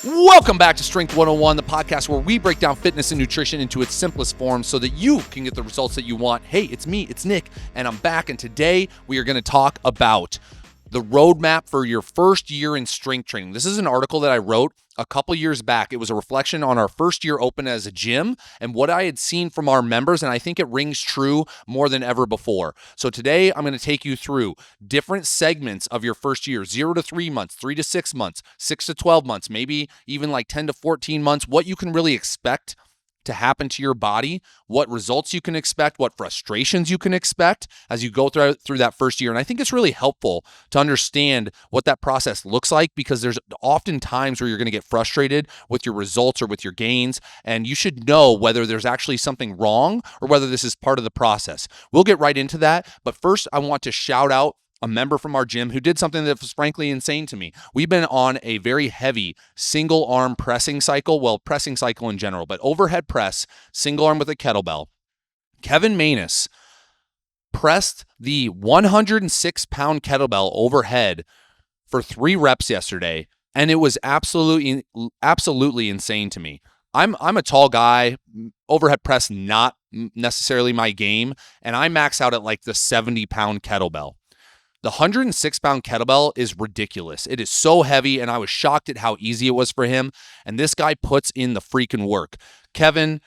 Welcome back to Strength 101, the podcast where we break down fitness and nutrition into its simplest form so that you can get the results that you want. Hey, it's me, it's Nick, and I'm back, and today we are going to talk about the roadmap for your first year in strength training. This is an article that I wrote a couple years back. It was a reflection on our first year open as a gym and what I had seen from our members, and I think it rings true more than ever before. So today I'm going to take you through different segments of your first year, 0 to 3 months, 3 to 6 months, 6 to 12 months, maybe even like 10 to 14 months, what you can really expect to happen to your body, what results you can expect, what frustrations you can expect as you go through that first year. And I think it's really helpful to understand what that process looks like, because there's often times where you're going to get frustrated with your results or with your gains, and you should know whether there's actually something wrong or whether this is part of the process. We'll get right into that, but first I want to shout out a member from our gym who did something that was frankly insane to me. We've been on a very heavy single arm pressing cycle, pressing cycle in general, but overhead press, single arm with a kettlebell. Kevin Manus pressed the 106-pound kettlebell overhead for 3 reps yesterday, and it was absolutely insane to me. I'm a tall guy, overhead press not necessarily my game, and I max out at like the 70-pound kettlebell. The 106-pound kettlebell is ridiculous. It is so heavy, and I was shocked at how easy it was for him. And this guy puts in the freaking work. Kevin,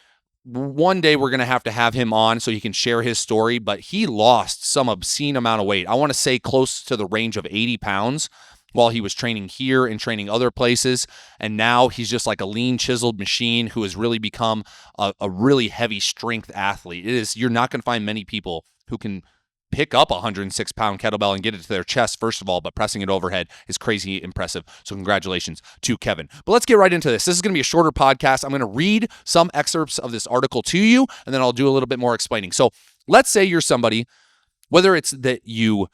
one day we're going to have him on so he can share his story, but he lost some obscene amount of weight. I want to say close to the range of 80 pounds while he was training here and training other places. And now he's just like a lean, chiseled machine who has really become a really heavy strength athlete. You're not going to find many people who can pick up a 106-pound kettlebell and get it to their chest, first of all, but pressing it overhead is crazy impressive. So congratulations to Kevin. But let's get right into this. This is going to be a shorter podcast. I'm going to read some excerpts of this article to you, and then I'll do a little bit more explaining. So let's say you're somebody, whether it's that you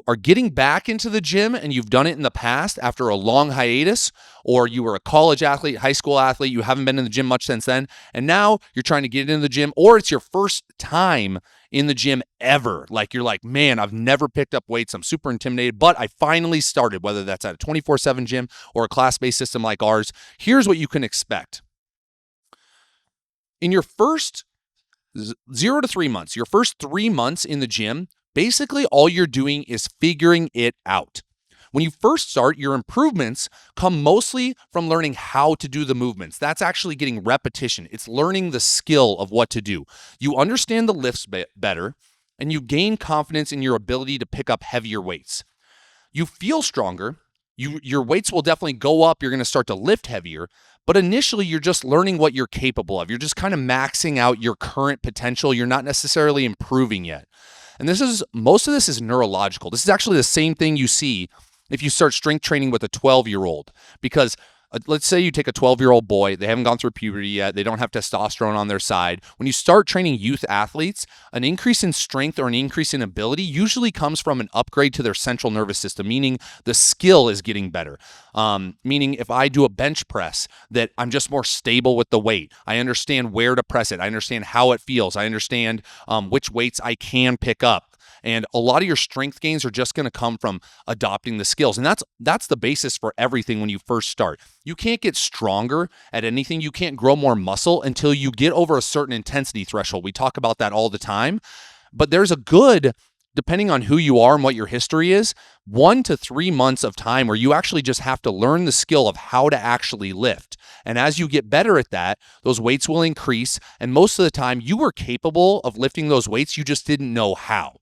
are getting back into the gym and you've done it in the past after a long hiatus, or you were a college athlete, high school athlete, you haven't been in the gym much since then, and now you're trying to get into the gym, or it's your first time in the gym ever. Like you're like, man, I've never picked up weights. I'm super intimidated, but I finally started, whether that's at a 24/7 gym or a class-based system like ours. Here's what you can expect. In your first 0 to 3 months, your first 3 months in the gym, basically all you're doing is figuring it out. When you first start, your improvements come mostly from learning how to do the movements. That's actually getting repetition. It's learning the skill of what to do. You understand the lifts better, and you gain confidence in your ability to pick up heavier weights. You feel stronger. Your weights will definitely go up. You're going to start to lift heavier, but initially you're just learning what you're capable of. You're just kind of maxing out your current potential. You're not necessarily improving yet. And most of this is neurological. This is actually the same thing you see if you start strength training with a 12-year-old, because let's say you take a 12-year-old boy, they haven't gone through puberty yet, they don't have testosterone on their side. When you start training youth athletes, an increase in strength or an increase in ability usually comes from an upgrade to their central nervous system, meaning the skill is getting better. Meaning if I do a bench press, that I'm just more stable with the weight. I understand where to press it. I understand how it feels. I understand which weights I can pick up. And a lot of your strength gains are just going to come from adopting the skills. And that's the basis for everything when you first start. You can't get stronger at anything. You can't grow more muscle until you get over a certain intensity threshold. We talk about that all the time. But there's a good, depending on who you are and what your history is, 1 to 3 months of time where you actually just have to learn the skill of how to actually lift. And as you get better at that, those weights will increase. And most of the time, you were capable of lifting those weights. You just didn't know how.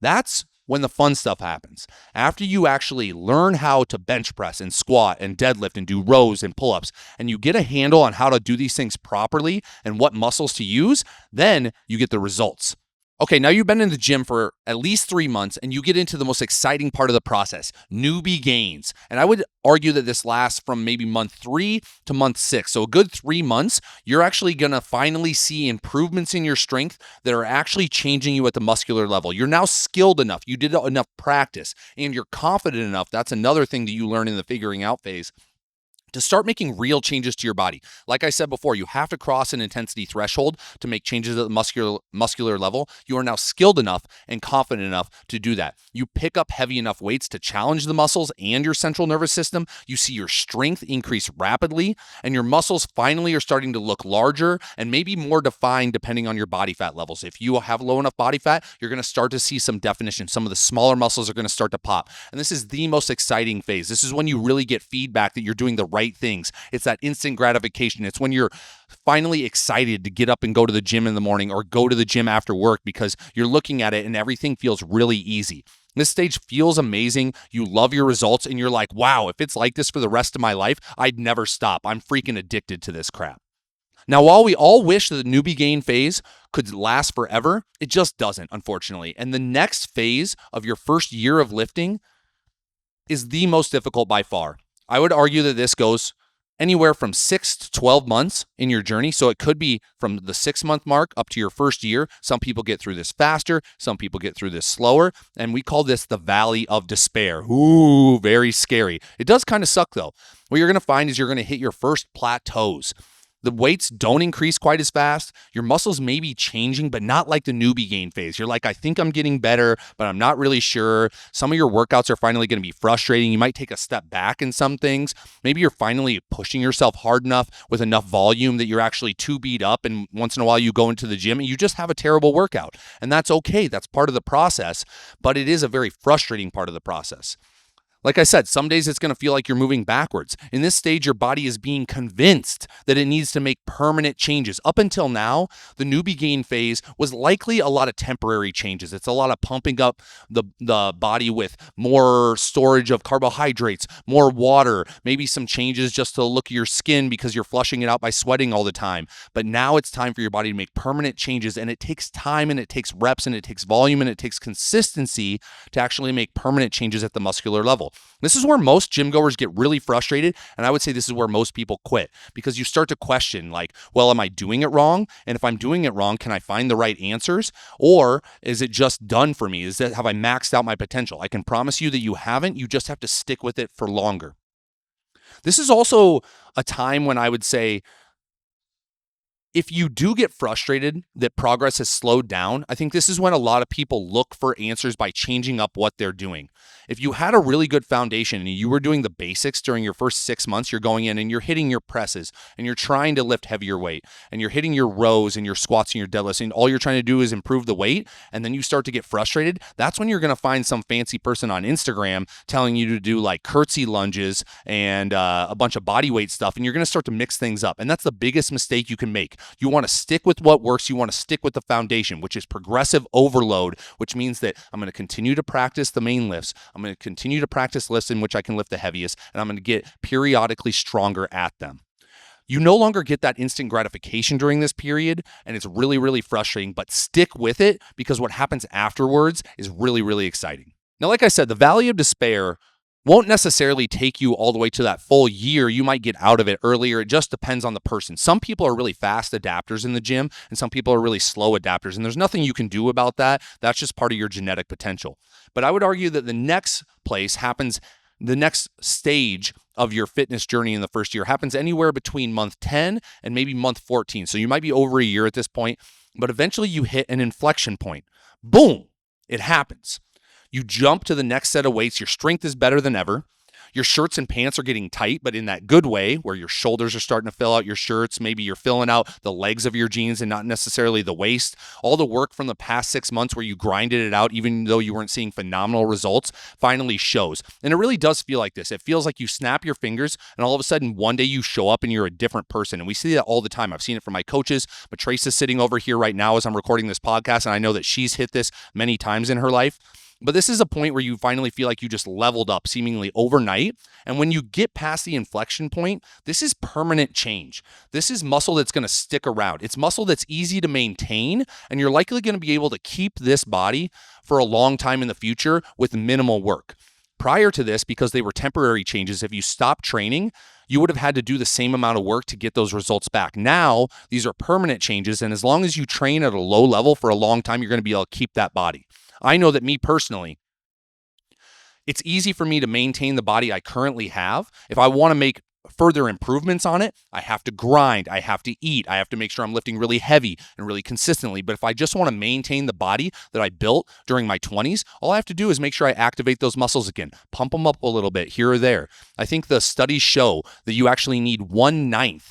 That's when the fun stuff happens. After you actually learn how to bench press and squat and deadlift and do rows and pull-ups, and you get a handle on how to do these things properly and what muscles to use, then you get the results. Okay, now you've been in the gym for at least 3 months, and you get into the most exciting part of the process, newbie gains. And I would argue that this lasts from maybe month 3 to month 6. So a good 3 months, you're actually going to finally see improvements in your strength that are actually changing you at the muscular level. You're now skilled enough. You did enough practice, and you're confident enough. That's another thing that you learn in the figuring out phase, to start making real changes to your body. Like I said before, you have to cross an intensity threshold to make changes at the muscular level. You are now skilled enough and confident enough to do that. You pick up heavy enough weights to challenge the muscles and your central nervous system. You see your strength increase rapidly, and your muscles finally are starting to look larger and maybe more defined depending on your body fat levels. If you have low enough body fat, you're going to start to see some definition. Some of the smaller muscles are going to start to pop. And this is the most exciting phase. This is when you really get feedback that you're doing the right things. It's that instant gratification. It's when you're finally excited to get up and go to the gym in the morning or go to the gym after work because you're looking at it and everything feels really easy. This stage feels amazing. You love your results and you're like, wow, if it's like this for the rest of my life, I'd never stop. I'm freaking addicted to this crap. Now, while we all wish that the newbie gain phase could last forever, it just doesn't, unfortunately. And the next phase of your first year of lifting is the most difficult by far. I would argue that this goes anywhere from 6 to 12 months in your journey. So it could be from the 6-month mark up to your first year. Some people get through this faster. Some people get through this slower. And we call this the valley of despair. Ooh, very scary. It does kind of suck though. What you're going to find is you're going to hit your first plateaus. The weights don't increase quite as fast. Your muscles may be changing, but not like the newbie gain phase. You're like, I think I'm getting better, but I'm not really sure. Some of your workouts are finally going to be frustrating. You might take a step back in some things. Maybe you're finally pushing yourself hard enough with enough volume that you're actually too beat up. And once in a while you go into the gym and you just have a terrible workout. And that's okay. That's part of the process, but it is a very frustrating part of the process. Like I said, some days it's going to feel like you're moving backwards. In this stage, your body is being convinced that it needs to make permanent changes. Up until now, the newbie gain phase was likely a lot of temporary changes. It's a lot of pumping up the body with more storage of carbohydrates, more water, maybe some changes just to the look of your skin because you're flushing it out by sweating all the time. But now it's time for your body to make permanent changes, and it takes time and it takes reps and it takes volume and it takes consistency to actually make permanent changes at the muscular level. This is where most gym goers get really frustrated, and I would say this is where most people quit because you start to question like, well, am I doing it wrong? And if I'm doing it wrong, can I find the right answers? Or is it just done for me? Have I maxed out my potential? I can promise you that you haven't. You just have to stick with it for longer. This is also a time when I would say, if you do get frustrated that progress has slowed down, I think this is when a lot of people look for answers by changing up what they're doing. If you had a really good foundation and you were doing the basics during your first 6 months, you're going in and you're hitting your presses and you're trying to lift heavier weight and you're hitting your rows and your squats and your deadlifts and all you're trying to do is improve the weight, and then you start to get frustrated, that's when you're going to find some fancy person on Instagram telling you to do like curtsy lunges and a bunch of body weight stuff, and you're going to start to mix things up. And that's the biggest mistake you can make. You want to stick with what works. You want to stick with the foundation, which is progressive overload, which means that I'm going to continue to practice the main lifts. I'm going to continue to practice lifts in which I can lift the heaviest, and I'm going to get periodically stronger at them. You no longer get that instant gratification during this period, and it's really, really frustrating, but stick with it because what happens afterwards is really, really exciting. Now, like I said, the valley of despair won't necessarily take you all the way to that full year. You might get out of it earlier. It just depends on the person. Some people are really fast adapters in the gym, and some people are really slow adapters, and there's nothing you can do about that. That's just part of your genetic potential. But I would argue that the next stage of your fitness journey in the first year happens anywhere between month 10 and maybe month 14. So you might be over a year at this point, but eventually you hit an inflection point. Boom, it happens. You jump to the next set of weights. Your strength is better than ever. Your shirts and pants are getting tight, but in that good way where your shoulders are starting to fill out your shirts. Maybe you're filling out the legs of your jeans and not necessarily the waist. All the work from the past 6 months where you grinded it out, even though you weren't seeing phenomenal results, finally shows. And it really does feel like this. It feels like you snap your fingers and all of a sudden one day you show up and you're a different person. And we see that all the time. I've seen it from my coaches. But Trace is sitting over here right now as I'm recording this podcast, and I know that she's hit this many times in her life. But this is a point where you finally feel like you just leveled up seemingly overnight. And when you get past the inflection point, this is permanent change. This is muscle that's going to stick around. It's muscle that's easy to maintain, and you're likely going to be able to keep this body for a long time in the future with minimal work. Prior to this, because they were temporary changes, if you stopped training, you would have had to do the same amount of work to get those results back. Now, these are permanent changes, and as long as you train at a low level for a long time, you're going to be able to keep that body. I know that me personally, it's easy for me to maintain the body I currently have. If I want to make further improvements on it, I have to grind, I have to eat, I have to make sure I'm lifting really heavy and really consistently. But if I just want to maintain the body that I built during my 20s, all I have to do is make sure I activate those muscles again, pump them up a little bit here or there. I think the studies show that you actually need 1/9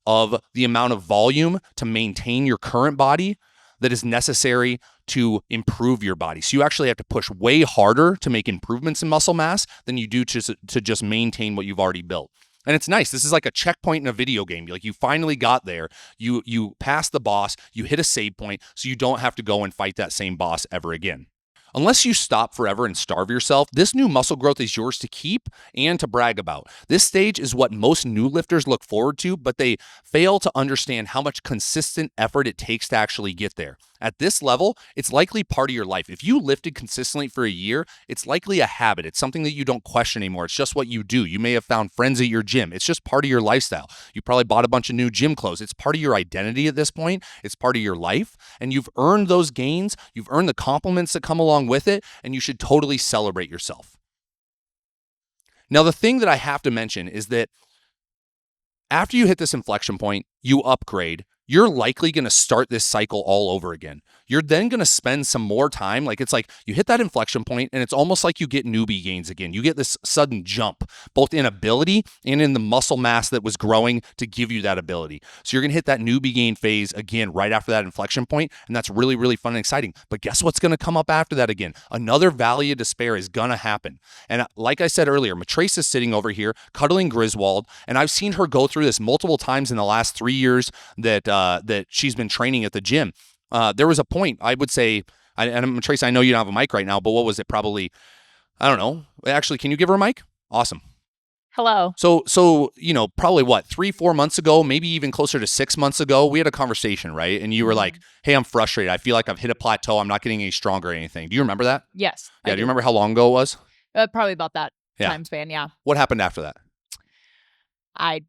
of the amount of volume to maintain your current body that is necessary to improve your body. So you actually have to push way harder to make improvements in muscle mass than you do to just maintain what you've already built. And it's nice. This is like a checkpoint in a video game. Like, you finally got there. You passed the boss. You hit a save point, so you don't have to go and fight that same boss ever again. Unless you stop forever and starve yourself, this new muscle growth is yours to keep and to brag about. This stage is what most new lifters look forward to, but they fail to understand how much consistent effort it takes to actually get there. At this level, it's likely part of your life. If you lifted consistently for a year, it's likely a habit. It's something that you don't question anymore. It's just what you do. You may have found friends at your gym. It's just part of your lifestyle. You probably bought a bunch of new gym clothes. It's part of your identity at this point. It's part of your life. And you've earned those gains. You've earned the compliments that come along with it. And you should totally celebrate yourself. Now, the thing that I have to mention is that after you hit this inflection point, you upgrade. You're likely going to start this cycle all over again. You're then going to spend some more time. It's like you hit that inflection point and it's almost like you get newbie gains again. You get this sudden jump, both in ability and in the muscle mass that was growing to give you that ability. So you're going to hit that newbie gain phase again right after that inflection point, and that's really, really fun and exciting. But guess what's going to come up after that again? Another valley of despair is going to happen. And like I said earlier, Matrace is sitting over here cuddling Griswold, and I've seen her go through this multiple times in the last 3 years that she's been training at the gym. There was a point, I would say, and Trace, I know you don't have a mic right now, but what was it? Probably, I don't know. Actually, can you give her a mic? Awesome. Hello. So probably 3-4 months ago, maybe even closer to 6 months ago, we had a conversation, right? And you were like, hey, I'm frustrated. I feel like I've hit a plateau. I'm not getting any stronger or anything. Do you remember that? Yes. Yeah. Do you remember how long ago it was? Probably about that time span. Yeah. What happened after that?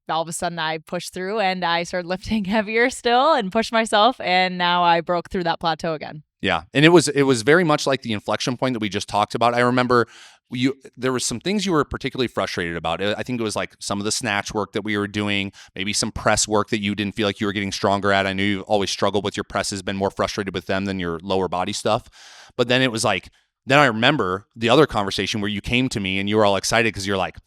All of a sudden I pushed through and I started lifting heavier still and pushed myself, and now I broke through that plateau again. Yeah. And it was very much like the inflection point that we just talked about. I remember there was some things you were particularly frustrated about. I think it was like some of the snatch work that we were doing, maybe some press work that you didn't feel like you were getting stronger at. I knew you've always struggled with your presses, been more frustrated with them than your lower body stuff. But then it was like, then I remember the other conversation where you came to me and you were all excited because you're like,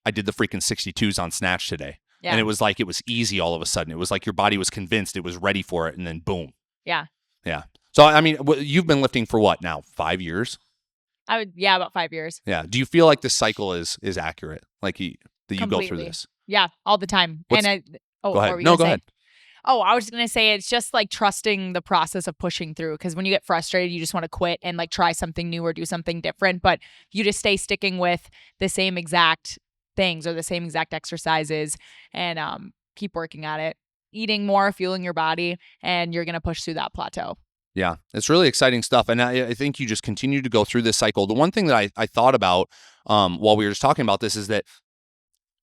I did the freaking 62s on snatch today. Yeah. And it was like, it was easy all of a sudden. It was like your body was convinced it was ready for it, and then boom. Yeah. Yeah. So, I mean, you've been lifting for what now? 5 years? About 5 years. Yeah. Do you feel like this cycle is accurate? Like that you go through this? Yeah, all the time. Go ahead. No, go ahead. Oh, I was going to say, it's just like trusting the process of pushing through, because when you get frustrated, you just want to quit and like try something new or do something different. But you just stay sticking with the same exact things or the same exact exercises and keep working at it, eating more, fueling your body, and you're going to push through that plateau. Yeah, it's really exciting stuff. And I think you just continue to go through this cycle. The one thing that I thought about while we were just talking about this is that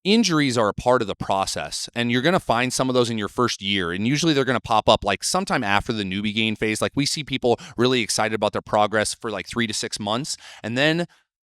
injuries are a part of the process, and you're going to find some of those in your first year. And usually they're going to pop up like sometime after the newbie gain phase. Like, we see people really excited about their progress for like 3 to 6 months. And then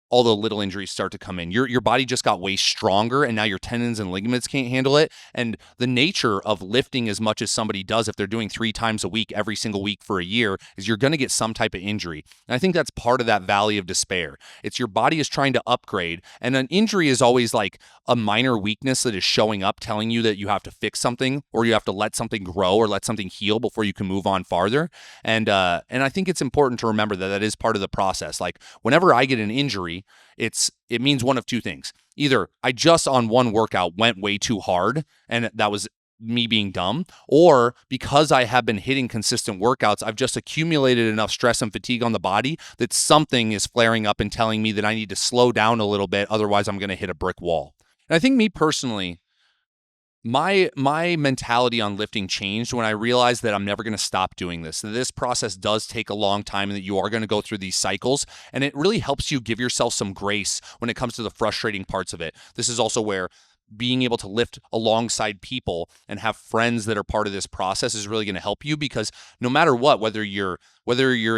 all the little injuries start to come in. Your body just got way stronger, and now your tendons and ligaments can't handle it. And the nature of lifting as much as somebody does, if they're doing 3 times a week, every single week for a year, is you're going to get some type of injury. And I think that's part of that valley of despair. It's your body is trying to upgrade, and an injury is always like a minor weakness that is showing up, telling you that you have to fix something, or you have to let something grow or let something heal before you can move on farther. And I think it's important to remember that is part of the process. Like, whenever I get an injury, it means one of two things. Either I just on one workout went way too hard and that was me being dumb, or because I have been hitting consistent workouts, I've just accumulated enough stress and fatigue on the body that something is flaring up and telling me that I need to slow down a little bit, otherwise I'm going to hit a brick wall. And I think me personally, my mentality on lifting changed when I realized that I'm never going to stop doing this. That this process does take a long time, and that you are going to go through these cycles. And it really helps you give yourself some grace when it comes to the frustrating parts of it. This is also where being able to lift alongside people and have friends that are part of this process is really going to help you, because no matter what, whether you're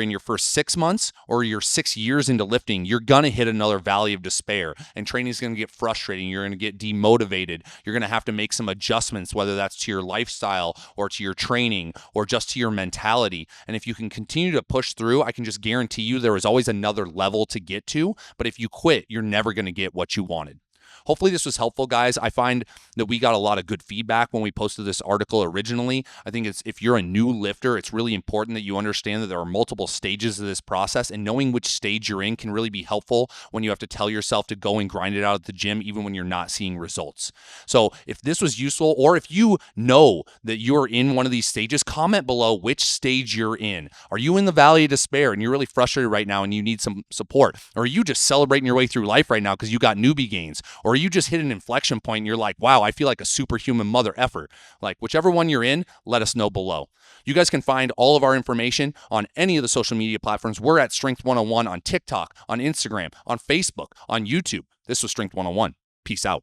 in your first 6 months or you're 6 years into lifting, you're going to hit another valley of despair, and training is going to get frustrating. You're going to get demotivated. You're going to have to make some adjustments, whether that's to your lifestyle or to your training or just to your mentality. And if you can continue to push through, I can just guarantee you there is always another level to get to. But if you quit, you're never going to get what you wanted. Hopefully this was helpful, guys. I find that we got a lot of good feedback when we posted this article originally. I think if you're a new lifter, it's really important that you understand that there are multiple stages of this process, and knowing which stage you're in can really be helpful when you have to tell yourself to go and grind it out at the gym, even when you're not seeing results. So if this was useful, or if you know that you're in one of these stages, comment below which stage you're in. Are you in the valley of despair and you're really frustrated right now and you need some support? Or are you just celebrating your way through life right now because you got newbie gains? Or you just hit an inflection point and you're like, wow, I feel like a superhuman mother effer? Like, whichever one you're in, let us know below. You guys can find all of our information on any of the social media platforms. We're at Strength 101 on TikTok, on Instagram, on Facebook, on YouTube. This was Strength 101. Peace out.